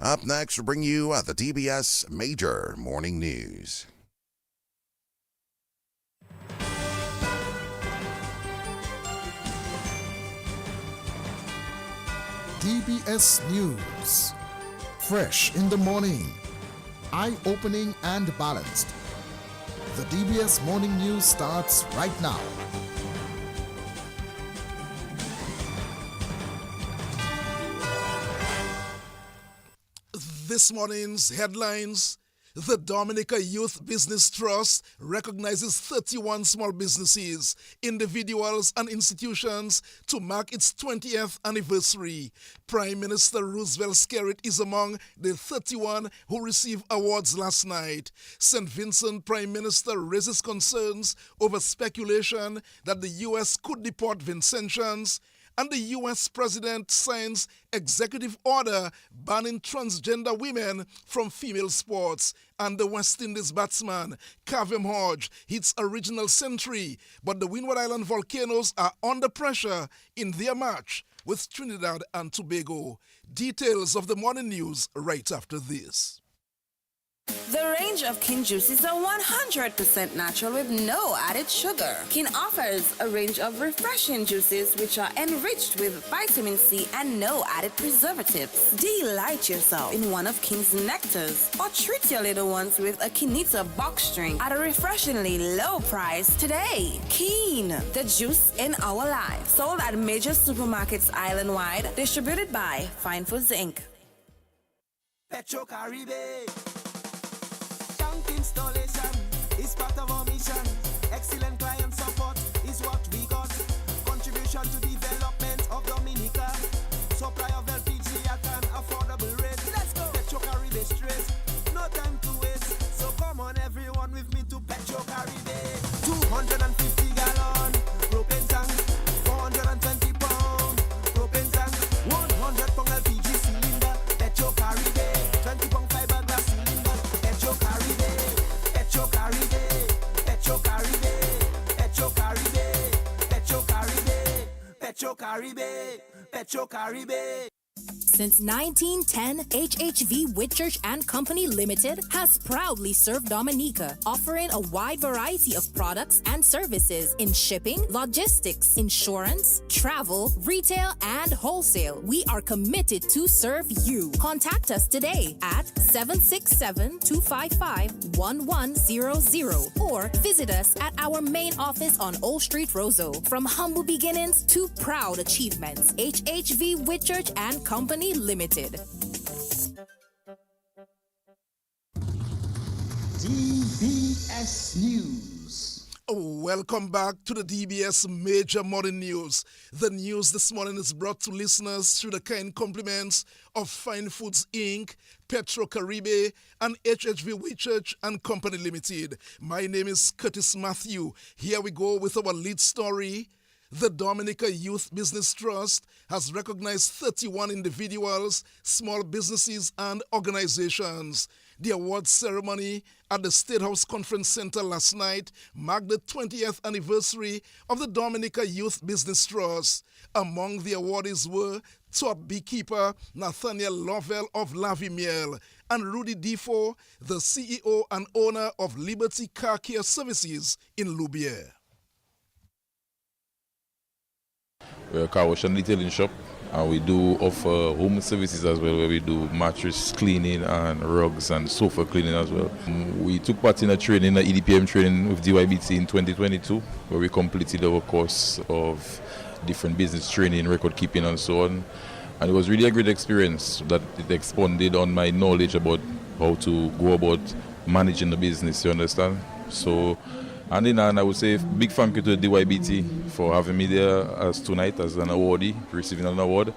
Up next, we'll bring you the DBS Major Morning News. DBS News. Fresh in the morning. Eye-opening and balanced. The DBS Morning News starts right now. This morning's headlines: the Dominica Youth Business Trust recognizes 31 small businesses, individuals and institutions to mark its 20th anniversary. Prime Minister Roosevelt Skerrit is among the 31 who received awards last night. St. Vincent Prime Minister raises concerns over speculation that the U.S. could deport Vincentians, and the U.S. President signs executive order banning transgender women from female sports. And the West Indies batsman, Kavem Hodge, hits a regional century, but the Windward Island Volcanoes are under pressure in their match with Trinidad and Tobago. Details of the morning news right after this. The range of Kin juices are 100% natural with no added sugar. Kin offers a range of refreshing juices which are enriched with vitamin C and no added preservatives. Delight yourself in one of Kin's nectars or treat your little ones with a Kinita box drink at a refreshingly low price today. Kin, the juice in our lives. Sold at major supermarkets island-wide. Distributed by Fine Foods Inc. Petro Caribe. Installation is part of our mission. Excellent client support is what we got. Contribution to development of Dominica. Supply of LPG at an affordable rate. Let's go. Petro Caribe straight. No time to waste. So come on everyone with me to Petro Caribe. 250 gallon propane tank. 420 pound propane tank. 100 pound LPG cylinder. Petro Caribe. 20 pound fiberglass cylinder. Petro Caribe. Petro Caribe, Petro Caribe, Petro Caribe, Petro Caribe, Petro Caribe, Petro Caribe. Since 1910, HHV Whitchurch and Company Limited has proudly served Dominica, offering a wide variety of products and services in shipping, logistics, insurance, travel, retail, and wholesale. We are committed to serve you. Contact us today at 767-255-1100 or visit us at our main office on Old Street, Roseau. From humble beginnings to proud achievements, HHV Whitchurch and Company Limited. DBS News. Welcome back to the DBS Major Morning News. The news this morning is brought to listeners through the kind compliments of Fine Foods Inc., Petro Caribe, and HHV Whitchurch and Company Limited. My name is Curtis Matthew. Here we go with our lead story. The Dominica Youth Business Trust has recognized 31 individuals, small businesses, and organizations. The awards ceremony at the State House Conference Center last night marked the 20th anniversary of the Dominica Youth Business Trust. Among the awardees were top beekeeper Nathaniel Lovell of Lavimiel and Rudy Defoe, the CEO and owner of Liberty Car Care Services in Loubier. We're a car wash and detailing shop, and we do offer home services as well, where we do mattress cleaning and rugs and sofa cleaning as well. We took part in a training, a EDPM training with DYBT in 2022, where we completed our course of different business training, record keeping and so on. And it was really a great experience that it expanded on my knowledge about how to go about managing the business, you understand? So, and then I would say big thank you to the DYBT for having me there as tonight as an awardee, receiving an award,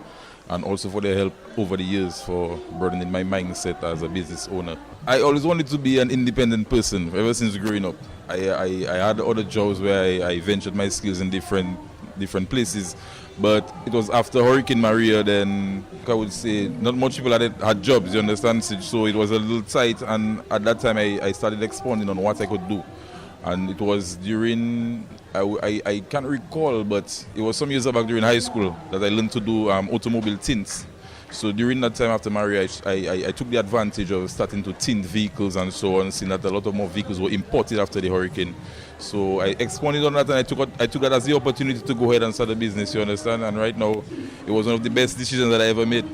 and also for their help over the years for broadening my mindset as a business owner. I always wanted to be an independent person ever since growing up. I had other jobs where I ventured my skills in different places, but it was after Hurricane Maria, then I would say not much people had jobs, you understand, so it was a little tight, and at that time I started expanding on what I could do. And it was during, I can't recall, but it was some years back during high school that I learned to do automobile tints. So during that time after marriage, I took the advantage of starting to tint vehicles and so on, seeing that a lot of more vehicles were imported after the hurricane. So I expanded on that, and I took that as the opportunity to go ahead and start a business, you understand? And right now, it was one of the best decisions that I ever made.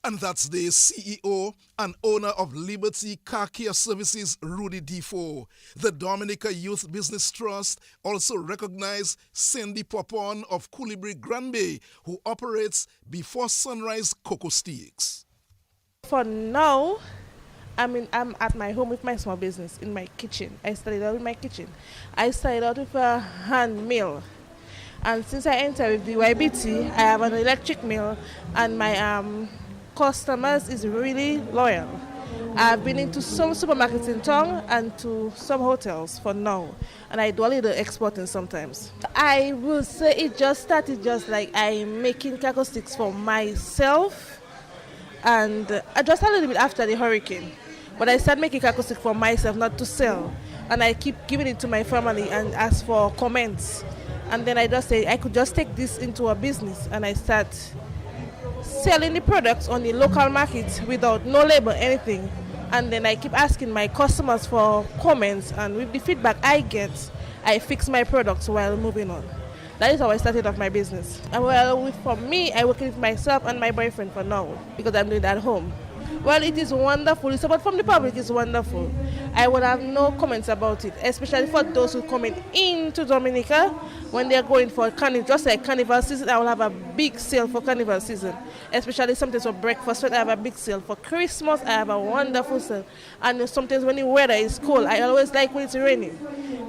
And that's the CEO and owner of Liberty Car Care Services, Rudy Defoe. The Dominica Youth Business Trust also recognized Cindy Popon of Culebri Grand Bay, who operates Before Sunrise Cocoa Sticks. For now, I'm at my home with my small business in my kitchen. I started out with my kitchen. I started out with a hand mill. And since I entered with the YBT, I have an electric mill, and my customers is really loyal. I've been into some supermarkets in town and to some hotels for now, and I do a little exporting sometimes. I will say it just started just like I'm making cocoa sticks for myself, and just a little bit after the hurricane. But I started making cocoa sticks for myself, not to sell, and I keep giving it to my family and ask for comments. And then I just say I could just take this into a business, and I start selling the products on the local market without no label, anything. And then I keep asking my customers for comments, and with the feedback I get, I fix my products while moving on. That is how I started off my business. And well, for me, I work with myself and my boyfriend for now, because I'm doing it at home. Well, it is wonderful. The support from the public is wonderful. I would have no comments about it, especially for those who come into Dominica when they're going for carnival. Just like carnival season, I will have a big sale for carnival season, especially sometimes for breakfast. I have a big sale. For Christmas, I have a wonderful sale. And sometimes when the weather is cold, I always like when it's raining,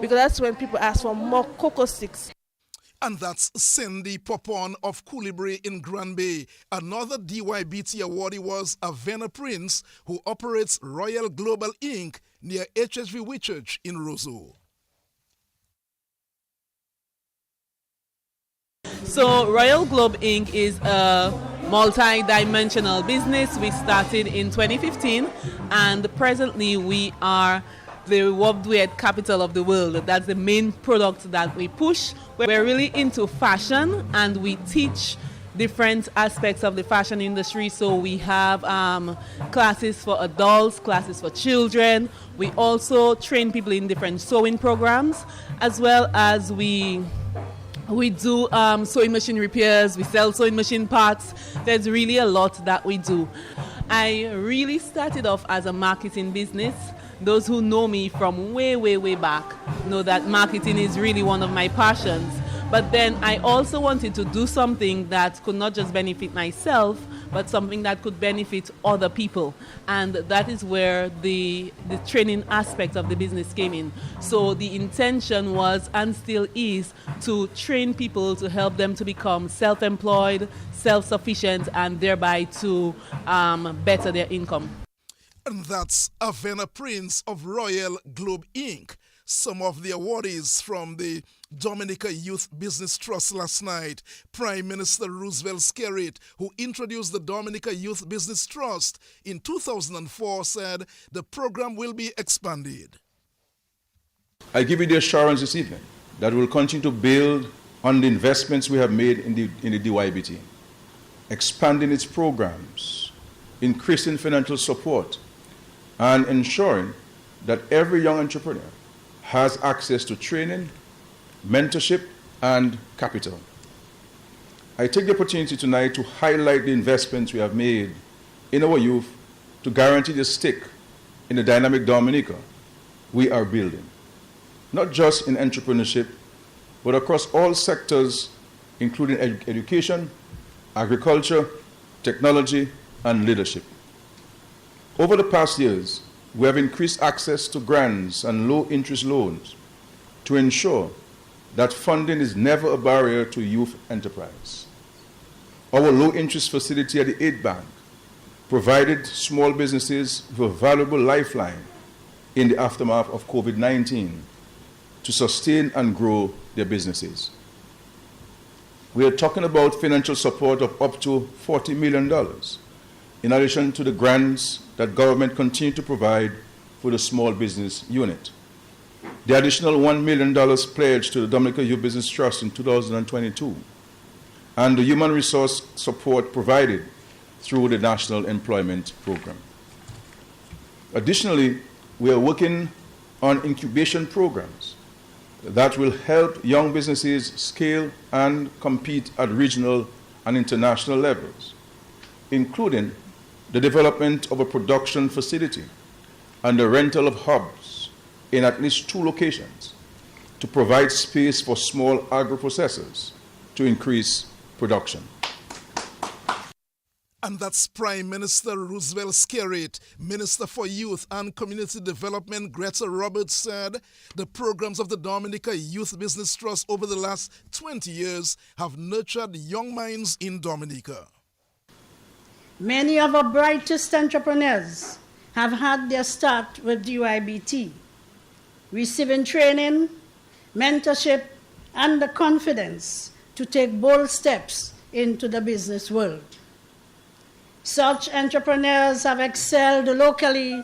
because that's when people ask for more cocoa sticks. And that's Cindy Popon of Culebri in Grand Bay. Another DYBT awardee was Avena Prince, who operates Royal Global Inc. near HHV Whitchurch in Roseau. So Royal Globe Inc. is a multi-dimensional business. We started in 2015, and presently we are the worldwide capital of the world. That's the main product that we push. We're really into fashion, and we teach different aspects of the fashion industry. So we have classes for adults, classes for children. We also train people in different sewing programs, as well as we do sewing machine repairs. We sell sewing machine parts. There's really a lot that we do. I really started off as a marketing business. Those who know me from way, way, way back know that marketing is really one of my passions. But then I also wanted to do something that could not just benefit myself, but something that could benefit other people. And that is where the training aspect of the business came in. So the intention was, and still is, to train people to help them to become self-employed, self-sufficient, and thereby to better their income. And that's Avena Prince of Royal Globe Inc. Some of the awardees from the Dominica Youth Business Trust last night. Prime Minister Roosevelt Skerrit, who introduced the Dominica Youth Business Trust in 2004, said the program will be expanded. I give you the assurance this evening that we will continue to build on the investments we have made in the DYBT, expanding its programs, increasing financial support, and ensuring that every young entrepreneur has access to training, mentorship, and capital. I take the opportunity tonight to highlight the investments we have made in our youth to guarantee the stick in the dynamic Dominica we are building, not just in entrepreneurship, but across all sectors, including education, agriculture, technology, and leadership. Over the past years, we have increased access to grants and low-interest loans to ensure that funding is never a barrier to youth enterprise. Our low-interest facility at the Aid Bank provided small businesses with a valuable lifeline in the aftermath of COVID-19 to sustain and grow their businesses. We are talking about financial support of up to $40 million, in addition to the grants that government continue to provide for the small business unit. The additional $1 million pledged to the Dominica Youth Business Trust in 2022, and the human resource support provided through the National Employment Program. Additionally, we are working on incubation programs that will help young businesses scale and compete at regional and international levels, including the development of a production facility and the rental of hubs in at least 2 locations to provide space for small agro-processors to increase production. And that's Prime Minister Roosevelt Skerrit. Minister for Youth and Community Development Greta Roberts said the programs of the Dominica Youth Business Trust over the last 20 years have nurtured young minds in Dominica. Many of our brightest entrepreneurs have had their start with DYBT, receiving training, mentorship, and the confidence to take bold steps into the business world. Such entrepreneurs have excelled locally,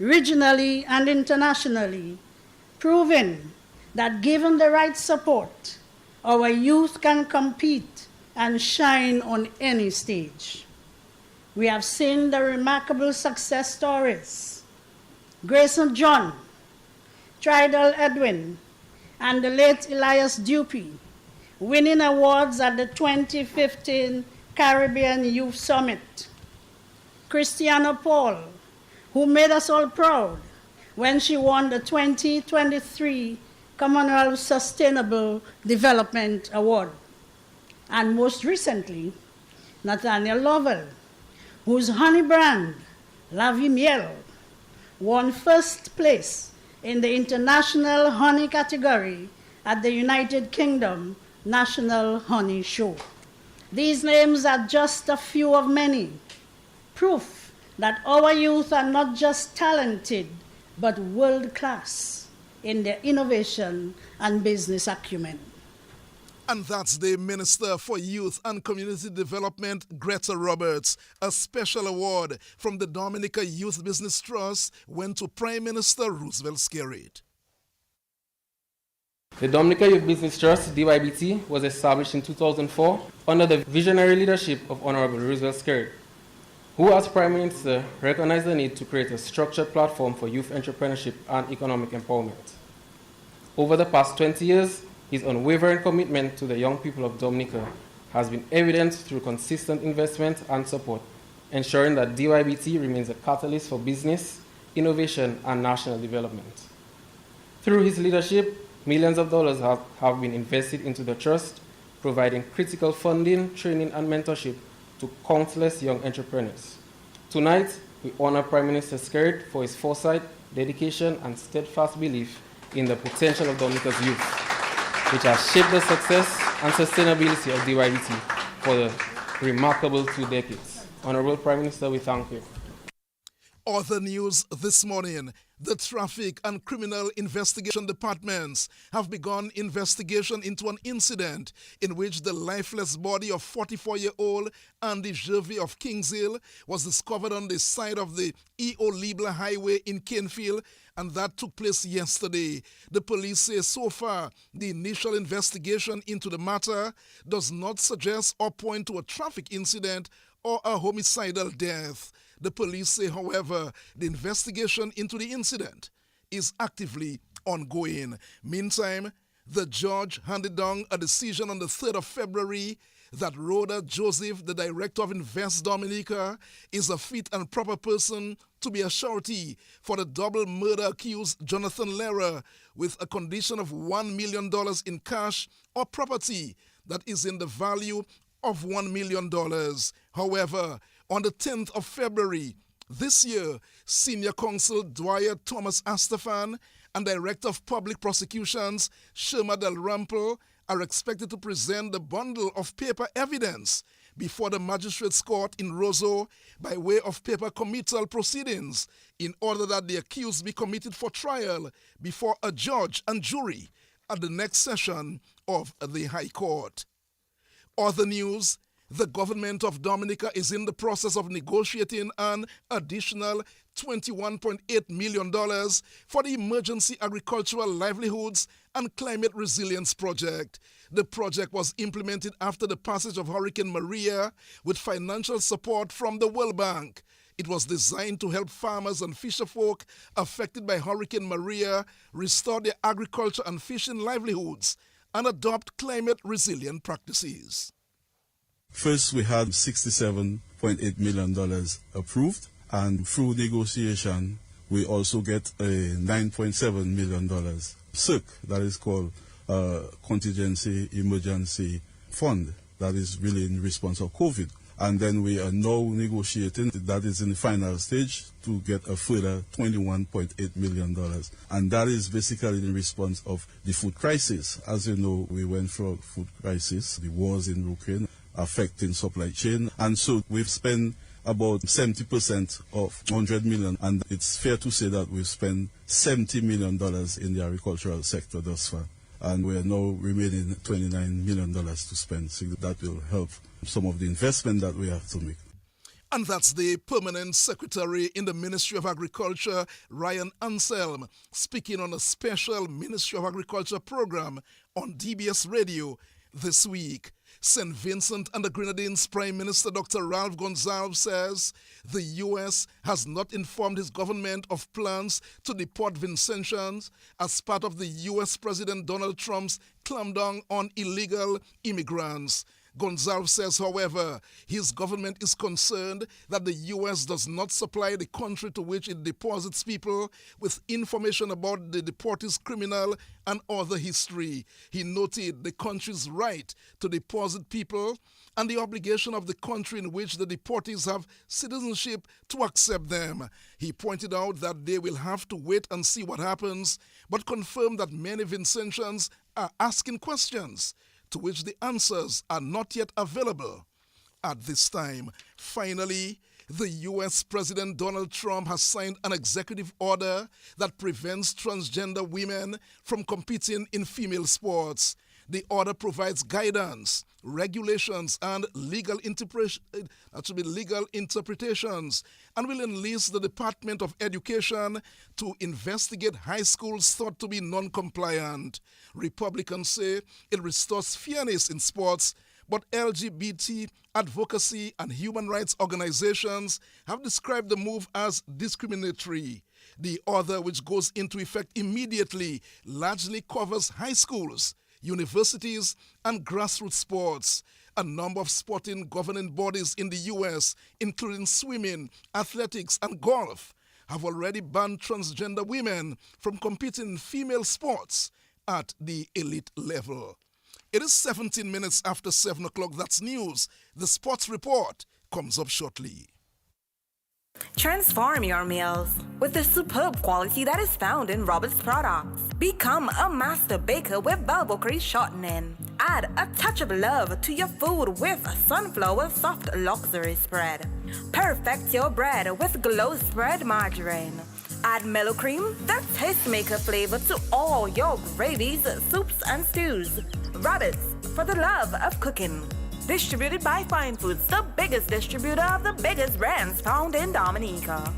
regionally, and internationally, proving that given the right support, our youth can compete and shine on any stage. We have seen the remarkable success stories. Grayson John, Tridal Edwin, and the late Elias Dupy winning awards at the 2015 Caribbean Youth Summit. Christiana Paul, who made us all proud when she won the 2023 Commonwealth Sustainable Development Award. And most recently, Nathaniel Lovell, whose honey brand, La Vie Miel, won first place in the international honey category at the United Kingdom National Honey Show. These names are just a few of many, proof that our youth are not just talented, but world-class in their innovation and business acumen. And that's the Minister for Youth and Community Development, Greta Roberts. A special award from the Dominica Youth Business Trust went to Prime Minister Roosevelt Skerrit. The Dominica Youth Business Trust, DYBT, was established in 2004 under the visionary leadership of Honorable Roosevelt Skerrit, who as Prime Minister recognized the need to create a structured platform for youth entrepreneurship and economic empowerment. Over the past 20 years, his unwavering commitment to the young people of Dominica has been evident through consistent investment and support, ensuring that DYBT remains a catalyst for business, innovation, and national development. Through his leadership, millions of dollars have been invested into the trust, providing critical funding, training, and mentorship to countless young entrepreneurs. Tonight, we honor Prime Minister Skerrit for his foresight, dedication, and steadfast belief in the potential of Dominica's youth, which has shaped the success and sustainability of DYBT for the remarkable 2 decades. Honorable Prime Minister, we thank you. Other news this morning. The Traffic and Criminal Investigation Departments have begun investigation into an incident in which the lifeless body of 44-year-old Andy Gervais of Kings Hill was discovered on the side of the E.O. Liebler Highway in Canefield, and that took place yesterday. The police say so far the initial investigation into the matter does not suggest or point to a traffic incident or a homicidal death. The police say, however, the investigation into the incident is actively ongoing. Meantime, the judge handed down a decision on the 3rd of February that Rhoda Joseph, the director of Invest Dominica, is a fit and proper person to be a surety for the double murder accused Jonathan Lehrer, with a condition of $1 million in cash or property that is in the value of $1 million. However, on the 10th of February this year, Senior Counsel Dwyer Thomas Astafan and Director of Public Prosecutions Sherma Del Rampel are expected to present the bundle of paper evidence before the Magistrates Court in Roseau by way of paper committal proceedings in order that the accused be committed for trial before a judge and jury at the next session of the High Court. Other news. The government of Dominica is in the process of negotiating an additional $21.8 million for the Emergency Agricultural Livelihoods and Climate Resilience Project. The project was implemented after the passage of Hurricane Maria with financial support from the World Bank. It was designed to help farmers and fisherfolk affected by Hurricane Maria restore their agriculture and fishing livelihoods and adopt climate resilient practices. First, we had $67.8 million approved, and through negotiation, we also get a $9.7 million CIRC, that is called Contingency Emergency Fund, that is really in response of COVID. And then we are now negotiating, that is in the final stage, to get a further $21.8 million. And that is basically in response of the food crisis. As you know, we went through a food crisis, the wars in Ukraine affecting supply chain. And so we've spent about 70% of $100 million. And it's fair to say that we've spent $70 million in the agricultural sector thus far. And we are now remaining $29 million to spend. So that will help some of the investment that we have to make. And that's the Permanent Secretary in the Ministry of Agriculture, Ryan Anselm, speaking on a special Ministry of Agriculture program on DBS Radio this week. St. Vincent and the Grenadines Prime Minister Dr. Ralph Gonsalves says the U.S. has not informed his government of plans to deport Vincentians as part of the U.S. President Donald Trump's clampdown on illegal immigrants. Gonsalves says, however, his government is concerned that the U.S. does not supply the country to which it deposits people with information about the deportees' criminal and other history. He noted the country's right to deposit people and the obligation of the country in which the deportees have citizenship to accept them. He pointed out that they will have to wait and see what happens, but confirmed that many Vincentians are asking questions to which the answers are not yet available at this time. Finally, the U.S. President Donald Trump has signed an executive order that prevents transgender women from competing in female sports. The order provides guidance, regulations, and legal interpretations, and will enlist the Department of Education to investigate high schools thought to be non-compliant. Republicans say it restores fairness in sports, but LGBT advocacy and human rights organizations have described the move as discriminatory. The order, which goes into effect immediately, largely covers high schools, universities, and grassroots sports. A number of sporting governing bodies in the U.S., including swimming, athletics, and golf, have already banned transgender women from competing in female sports at the elite level. It is 17 minutes after 7 o'clock. That's news. The sports report comes up shortly. Transform your meals with the superb quality that is found in Robert's products. Become a master baker with Balbocry shortening. Add a touch of love to your food with Sunflower Soft Luxury Spread. Perfect your bread with Glow Spread Margarine. Add Mellow Cream, the tastemaker flavor to all your gravies, soups, and stews. Robert's, for the love of cooking. Distributed by Fine Foods, the biggest distributor of the biggest brands found in Dominica.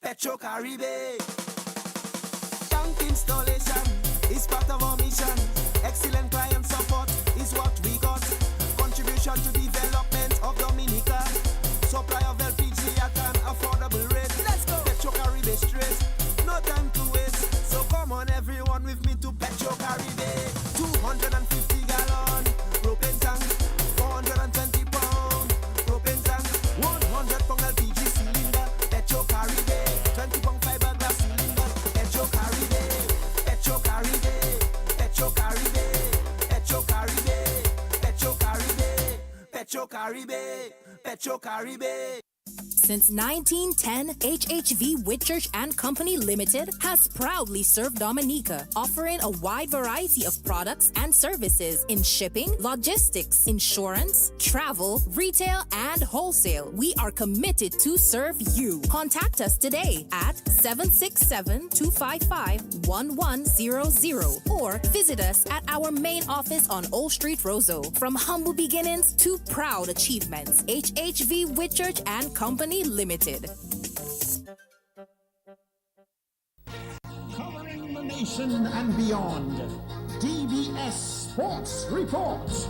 Petro Caribe. Tank installation is part of our mission. Excellent client support is what we got. Contribution to development of Dominica. Supply of LPG at an affordable rate. Let's go. Petro Caribe straight. No time to waste. So come on everyone with me to Petro Caribe. 250 gallon propane tank, 420 pound propane tank, 100 pound LPG cylinder, Petro Caribe, 20 pound fiberglass cylinder, Petro Caribe, Petro Caribe, Petro Caribe, Petro Caribe, Petro Caribe, Petro Caribe, Petro Caribe. Since 1910, HHV Whitchurch and Company Limited has proudly served Dominica, offering a wide variety of products and services in shipping, logistics, insurance, travel, retail, and wholesale. We are committed to serve you. Contact us today at 767-255-1100 or visit us at our main office on Old Street, Roseau. From humble beginnings to proud achievements, HHV Whitchurch and Company Limited. Come nation and beyond. DBS Sports Report.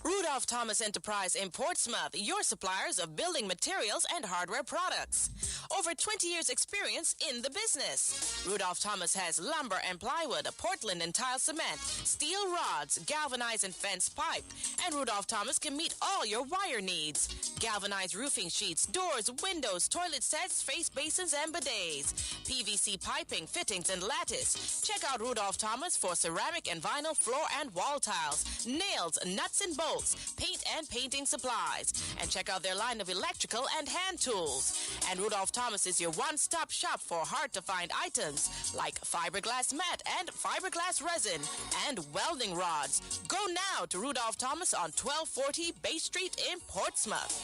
Rudolph Thomas Enterprise in Portsmouth, your suppliers of building materials and hardware products. Over 20 years experience in the business. Rudolph Thomas has lumber and plywood, Portland and tile cement, steel rods, galvanized and fence pipe. And Rudolph Thomas can meet all your wire needs. Galvanized roofing sheets, doors, windows, toilet sets, face basins and bidets. PVC piping, fittings and lattice. Check out Rudolph Thomas for ceramic and vinyl floor and wall tiles, nails, nuts and bolts, paint and painting supplies. And check out their line of electrical and hand tools. And Rudolph Thomas is your one-stop shop for hard-to-find items like fiberglass mat and fiberglass resin and welding rods. Go now to Rudolph Thomas on 1240 Bay Street in Portsmouth.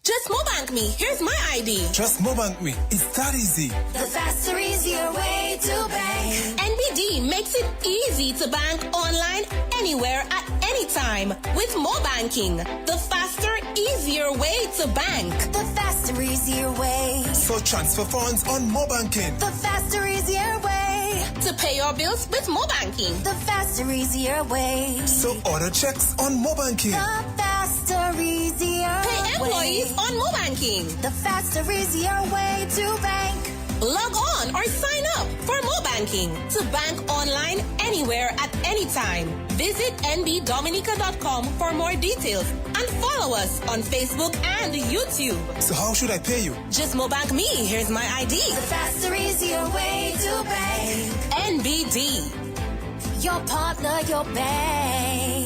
Just Mobank me. Here's my ID. Just Mobank me. It's that easy. The faster, easier way to bank. NBD makes it easy to bank online, anywhere, at any time with Mobanking. The faster, easier way to bank. The faster, easier way. So transfer funds on Mobanking. The faster, easier way. To pay your bills with Mobanking. The faster, easier way. So order checks on Mobanking. The faster, easier Pay employees on Mobanking. The faster, easier way to bank. Log on or sign up for Mobanking to bank online, anywhere, at any time. Visit nbdominica.com for more details and follow us on Facebook and YouTube. So how should I pay you? Just Mobank me. Here's my ID. The faster, easier way to bank. NBD. Your partner, your bank.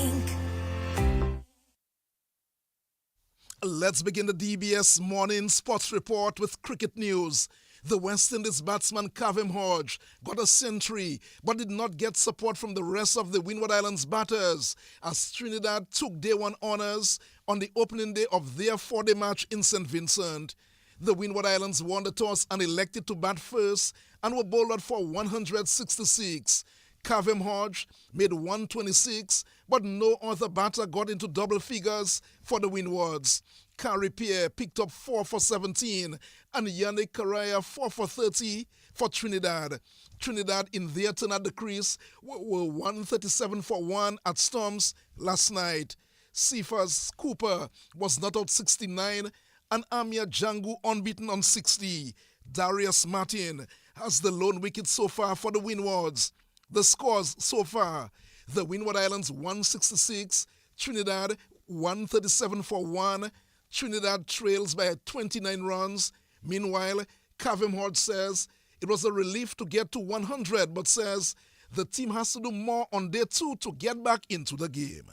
Let's begin the DBS Morning Sports Report with cricket news. The West Indies batsman Kavem Hodge got a century but did not get support from the rest of the Windward Islands batters as Trinidad took day one honours on the opening day of their 4-day match in St. Vincent. The Windward Islands won the toss and elected to bat first and were bowled out for 166. Kavem Hodge made 126, but no other batter got into double figures for the Windwards. Carrie Pierre picked up 4 for 17 and Yannick Correa 4 for 30 for Trinidad. Trinidad in their turn at the crease were 137 for 1 at Storms last night. Cephas Cooper was not out 69 and Amir Jangu unbeaten on 60. Darius Martin has the lone wicket so far for the Windwards. The scores so far: the Windward Islands 166, Trinidad 137 for 1. Trinidad trails by 29 runs. Meanwhile, Kavem Hodge says it was a relief to get to 100, but says the team has to do more on day 2 to get back into the game.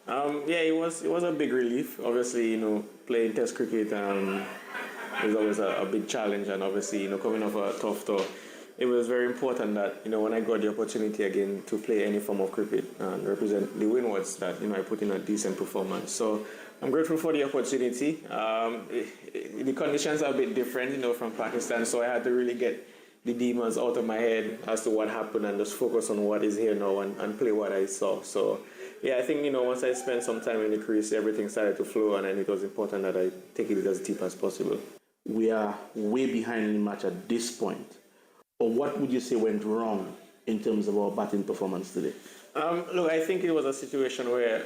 It was a big relief. Obviously, playing Test cricket is always a big challenge, and obviously, coming off a tough tour, it was very important that, when I got the opportunity again to play any form of cricket and represent the Windwards, that, I put in a decent performance. So I'm grateful for the opportunity. The conditions are a bit different, from Pakistan, so I had to really get the demons out of my head as to what happened and just focus on what is here now and play what I saw. So, I think, once I spent some time in the crease, everything started to flow, and it was important that I take it as deep as possible. We are way behind in the match at this point. Or what would you say went wrong in terms of our batting performance today? Look, I think it was a situation where,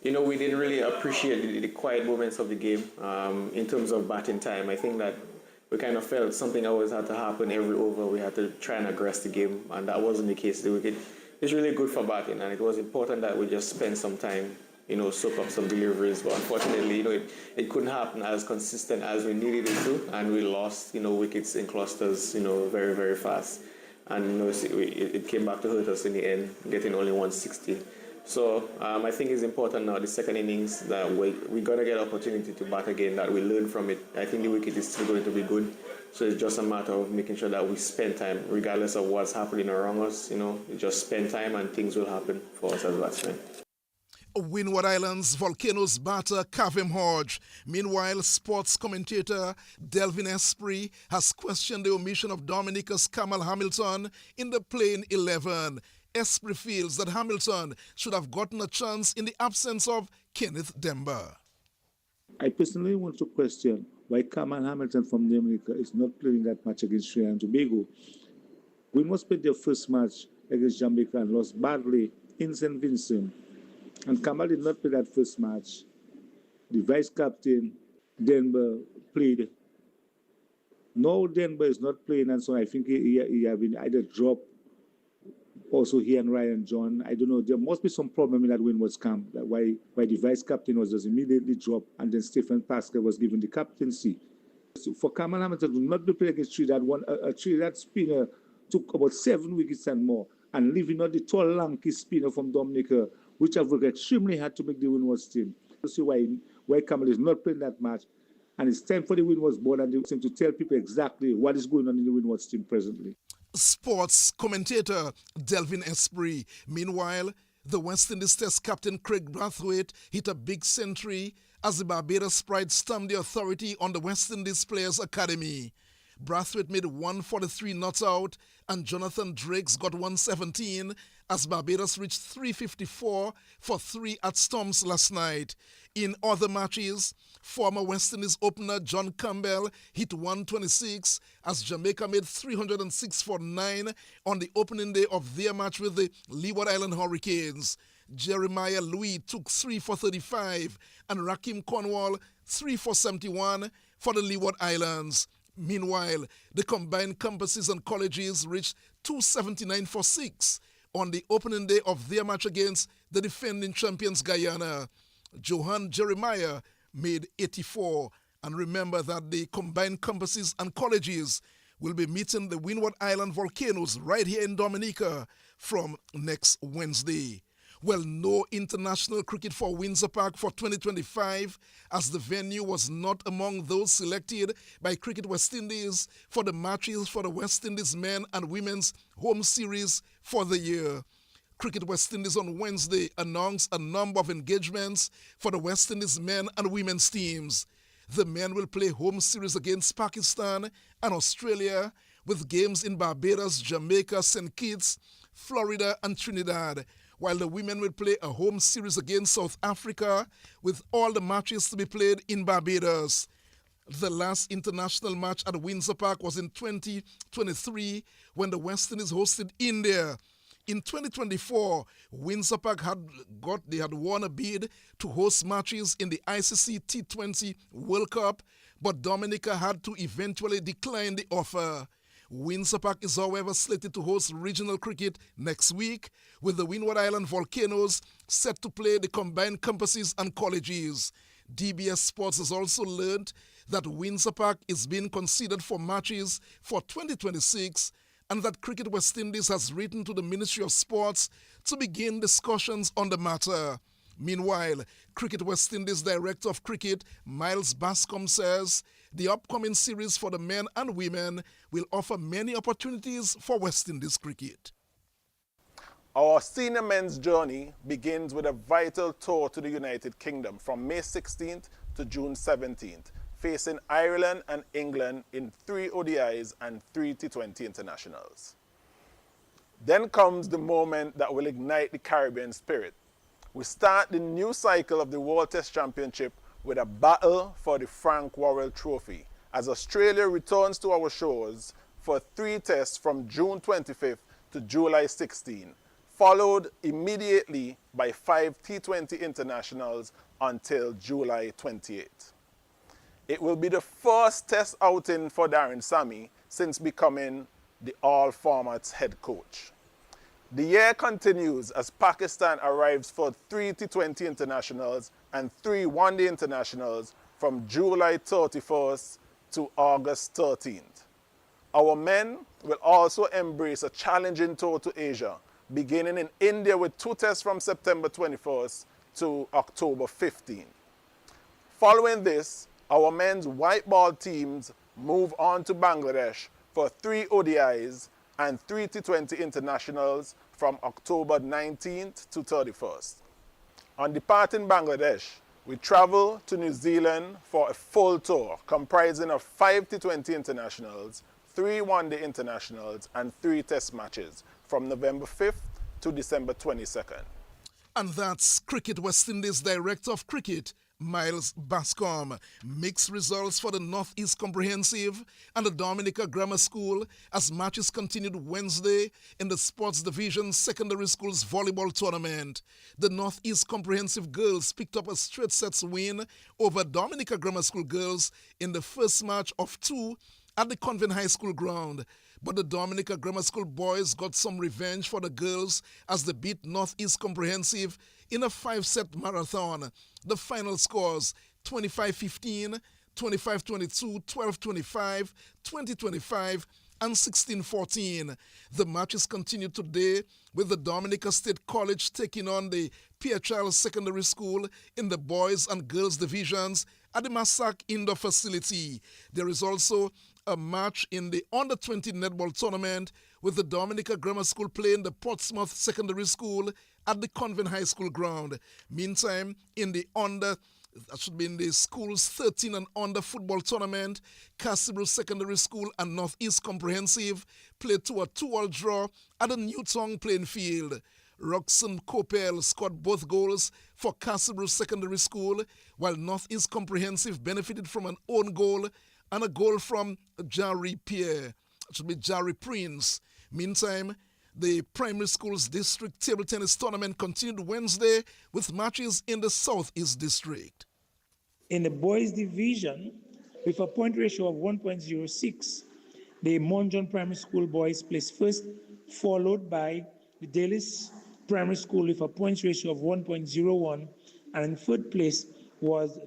we didn't really appreciate the quiet moments of the game in terms of batting time. I think that we kind of felt something always had to happen every over. We had to try and aggress the game, and that wasn't the case. The wicket is really good for batting, and it was important that we just spend some time, soak up some deliveries. But unfortunately, it couldn't happen as consistent as we needed it to, and we lost, wickets in clusters, very, very fast. And, it came back to hurt us in the end, getting only 160. So I think it's important now, the second innings, that we're going to get an opportunity to bat again, that we learn from it. I think the wicket is still going to be good. So it's just a matter of making sure that we spend time, regardless of what's happening around us. Just spend time and things will happen for us as batsmen. Windward Islands volcanoes batter Cavem Hodge. Meanwhile, sports commentator Delvin Esprit has questioned the omission of Dominica's Kamal Hamilton in the playing 11. Esprit feels that Hamilton should have gotten a chance in the absence of Kenneth Demba. I personally want to question why Kamal Hamilton from Dominica is not playing that match against Trinidad and Tobago. We must play their first match against Jamaica and lost badly in St. Vincent. And Kamal did not play that first match. The vice captain, Denver, played. No, Denver is not playing, and so I think he have been either dropped. Also, he and Ryan John, I don't know. There must be some problem in that Windward's camp. That why the vice captain was just immediately dropped, and then Stephen Pascal was given the captaincy. So for Kamal Hamilton to not be playing against Trinidad, a Trinidad spinner took about 7 wickets and more, and leaving out the tall, lanky spinner from Dominica, which have worked extremely hard to make the Windward's team. To see why Kamal is not playing that match, and it's time for the Windward's board and the team to tell people exactly what is going on in the Windward's team presently. Sports commentator Delvin Esprit. Meanwhile, the West Indies Test captain Craig Brathwaite hit a big century as the Barbados Pride stamped the authority on the West Indies Players Academy. Brathwaite made 143 not out and Jonathan Drakes got 117 as Barbados reached 354 for 3 at Storms last night. In other matches, former West Indies opener John Campbell hit 126 as Jamaica made 306 for 9 on the opening day of their match with the Leeward Island Hurricanes. Jeremiah Louis took 3 for 35 and Rakim Cornwall 3 for 71 for the Leeward Islands. Meanwhile, the combined campuses and colleges reached 279 for 6 on the opening day of their match against the defending champions Guyana. Johan Jeremiah made 84. And remember that the combined campuses and colleges will be meeting the Windward Island volcanoes right here in Dominica from next Wednesday. Well, no international cricket for Windsor Park for 2025 as the venue was not among those selected by Cricket West Indies for the matches for the West Indies men and women's home series for the year. Cricket West Indies on Wednesday announced a number of engagements for the West Indies men and women's teams. The men will play home series against Pakistan and Australia with games in Barbados, Jamaica, St. Kitts, Florida and Trinidad, while the women will play a home series against South Africa with all the matches to be played in Barbados. The last international match at Windsor Park was in 2023 when the West Indies hosted India. In 2024, Windsor Park had won a bid to host matches in the ICC T20 World Cup, but Dominica had to eventually decline the offer. Windsor Park is, however, slated to host regional cricket next week, with the Windward Island Volcanoes set to play the combined campuses and colleges. DBS Sports has also learned that Windsor Park is being considered for matches for 2026 and that Cricket West Indies has written to the Ministry of Sports to begin discussions on the matter. Meanwhile, Cricket West Indies Director of Cricket, Miles Bascom, says the upcoming series for the men and women will offer many opportunities for West Indies cricket. Our senior men's journey begins with a vital tour to the United Kingdom from May 16th to June 17th, facing Ireland and England in 3 ODIs and 3 T20 internationals. Then comes the moment that will ignite the Caribbean spirit. We start the new cycle of the World Test Championship with a battle for the Frank Worrell Trophy as Australia returns to our shores for 3 tests from June 25th to July 16, followed immediately by 5 T20 internationals until July 28. It will be the first test outing for Darren Sammy since becoming the all-formats head coach. The year continues as Pakistan arrives for 3 T20 internationals and 3 one-day internationals from July 31st to August 13th. Our men will also embrace a challenging tour to Asia, beginning in India with 2 tests from September 21st to October 15th. Following this, our men's white ball teams move on to Bangladesh for 3 ODIs and 3 T20 internationals from October 19th to 31st. On departing Bangladesh, we travel to New Zealand for a full tour comprising of 5 T20 internationals, 3 one-day internationals, and 3 test matches from November 5th to December 22nd. And that's Cricket West Indies Director of Cricket, Miles Bascom. Mixed results for the Northeast Comprehensive and the Dominica Grammar School as matches continued Wednesday in the Sports Division Secondary Schools Volleyball Tournament. The Northeast Comprehensive girls picked up a straight sets win over Dominica Grammar School girls in the first match of 2 at the Convent High School ground. But the Dominica Grammar School boys got some revenge for the girls as they beat Northeast Comprehensive in a 5-set marathon. The final scores 25-15, 25-22, 12-25, 20-25, and 16-14. The matches continue today with the Dominica State College taking on the Pearchild Secondary School in the boys and girls divisions at the Massac Indoor Facility. There is also a match in the Under-20 Netball Tournament with the Dominica Grammar School playing the Portsmouth Secondary School at the Convent High School ground. Meantime, in the school's 13 and under football tournament, Castlebrooke Secondary School and Northeast Comprehensive played to a 2-all draw at the Newtown playing field. Roxanne Copel scored both goals for Castlebrooke Secondary School, while Northeast Comprehensive benefited from an own goal and a goal from Jari Prince. Meantime, the primary schools district table tennis tournament continued Wednesday with matches in the Southeast District. In the boys division, with a point ratio of 1.06, the Mount John Primary School boys placed first, followed by the Dalis Primary School with a points ratio of 1.01, and in third place was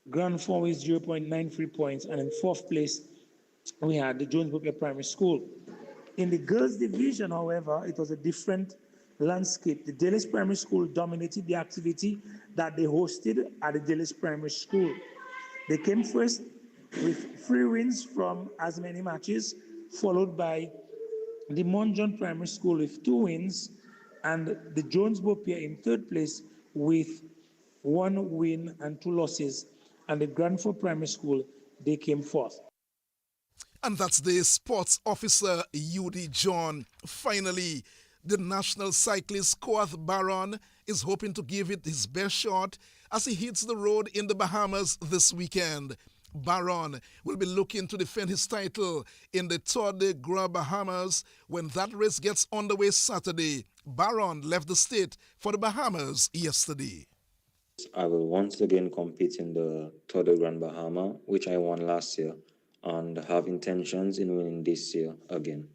Grand Form with 0.93 points, and in fourth place we had the Jonesboro Primary School. In the girls division, however, it was a different landscape. The Dalis Primary School dominated the activity that they hosted at the Dalis Primary School. They came first with 3 wins from as many matches, followed by the Mount John Primary School with 2 wins, and the Jonesboro Pier in third place with 1 win and 2 losses. And the Granford Primary School, they came fourth. And that's the sports officer, UD John. Finally, the national cyclist Koath Baron is hoping to give it his best shot as he hits the road in the Bahamas this weekend. Baron will be looking to defend his title in the Tour de Grand Bahamas when that race gets underway Saturday. Baron left the state for the Bahamas yesterday. I will once again compete in the Tour de Grand Bahama, which I won last year, and have intentions in winning this year again.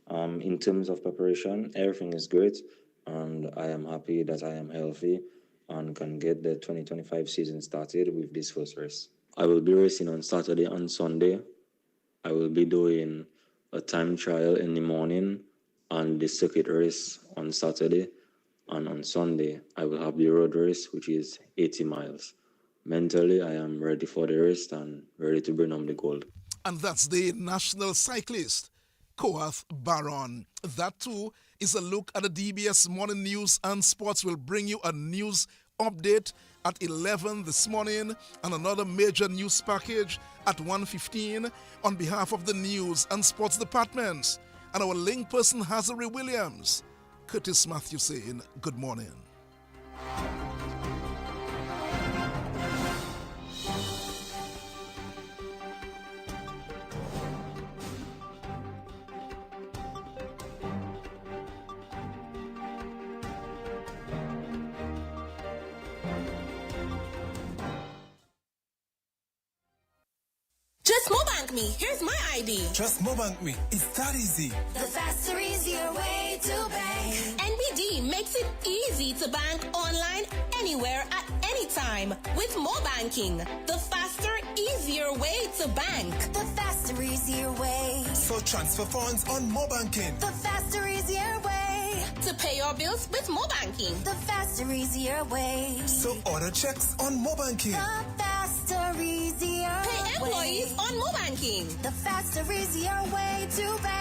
In terms of preparation, everything is great, and I am happy that I am healthy and can get the 2025 season started with this first race. I will be racing on Saturday and Sunday. I will be doing a time trial in the morning and the circuit race on Saturday, and on Sunday I will have the road race, which is 80 miles. Mentally, I am ready for the race and ready to bring home the gold. And that's the national cyclist, Koath Baron. That too is a look at the DBS Morning News and Sports. Will bring you a news update at 11 this morning and another major news package at 1:15 on behalf of the News and Sports departments and our link person, Hazari Williams. Curtis Matthew saying good morning. Just Mobank me. Here's my ID. Just Mobank me. It's that easy. The faster, easier way to bank. NBD makes it easy to bank online, anywhere, at any time with Mobanking. The faster, easier way to bank. The faster, easier way. So transfer funds on Mobanking. The faster, easier way. To pay your bills with Mobanking. The faster, easier way. So order checks on Mobanking. The faster, easier Pay employees way. on Mobanking. The faster, easier way to bank.